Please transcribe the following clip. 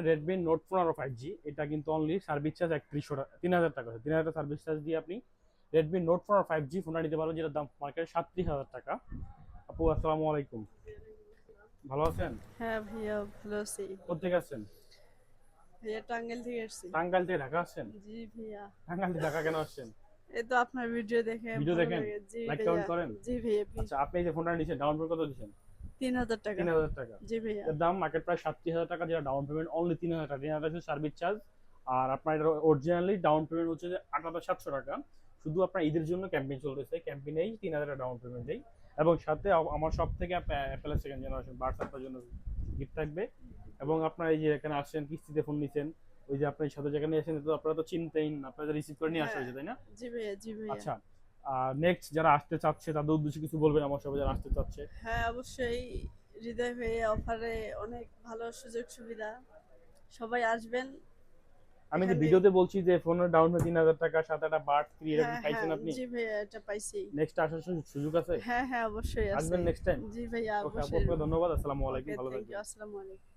Redmi note 15 5G, এটা কিন্তু only service charge 3000 টাকা, 3000 সার্ভিস চার্জ দিয়ে আপনি রেডমি নোট 15 5G ফোনটা নিতে পারবেন, যেটার দাম মার্কেটে 37,000 টাকা। আপু আসসালামু আলাইকুম, ভালো আছেন? হ্যাঁ ভাইয়া, ভালো আছি। কোথেকে আসছেন? ভাইয়া টাঙ্গাইল থেকে আসছি। টাঙ্গাইল থেকে ঢাকা আসছেন? জি ভাইয়া। টাঙ্গাইল থেকে ঢাকা কেন আসছেন? এই তো আপনার ভিডিও দেখে ভিডিও ভালো দেখেন, লাগে। জি লাইক ভাইয়া। কমেন্ট করেন? জি ভাইয়া। আচ্ছা, আপনি এই যে ফোনটা নিয়েছেন, ডাউন পেমেন্ট কত দিয়েছেন? 3,000 টাকা। 3000 টাকা। জি ভাইয়া। এর দাম মার্কেট প্রায় 37,000 টাকা, যেটা ডাউন পেমেন্ট অনলি 3000 টাকা। 3000 টাকা সার্ভিস চার্জ। আর আপনার এটা অরিজিনালি ডাউন পেমেন্ট হচ্ছে যে 8,700 টাকা। শুধু আপনার ঈদের জন্য ক্যাম্পেইন চলতেছে, ক্যাম্পেইনেই 3000 টাকা ডাউন পেমেন্ট দেই। এবং সাথে আমার সব থেকে অ্যাপেল সেকেন্ড জেনারেশন বাডস আপনার জন্য গিফট থাকবে। এবং আপনার এই যে এখানে আসছেন, কিস্তিতে ফোন নিছেন, ওই যে আপনি সাথে যেখানে এসেছেন, তো আপনারা তো চিনতেন, আপনারা রিসিভ করে নিয়ে আসা হ্যাঁ। হয়েছে, তাই না? জি ভাইয়া। জি ভাইয়া। আচ্ছা, নেক্সট যারা আসতে চাচ্ছে তাদের উদ্দেশ্যে কিছু বলবেন আমার সবাই যারা আসতে চাচ্ছে? হ্যাঁ, অবশ্যই। হৃদয় ভাইয়া অফারে অনেক ভালো সুযোগ সুবিধা। সবাই আসবেন আমি যে এখানে। ভিডিওতে বলছি যে ফোনের ডাউন পে 3000 টাকা, সাথে একটা বার্ড ফ্রি, এটা কি হ্যাঁ পাইছেন হ্যাঁ, আপনি? জি ভাইয়া, এটা পাইছি। নেক্সট আসার সুযোগ আছে? হ্যাঁ হ্যাঁ, অবশ্যই আছে। আসবেন নেক্সট টাইম? জি ভাইয়া, ওকে আপু, অবশ্যই। আপনাকে ধন্যবাদ। আসসালামু আলাইকুম, ওকে, ভালো থ্যাংক ইউ। থাকবেন। আসসালামু আলাইকুম।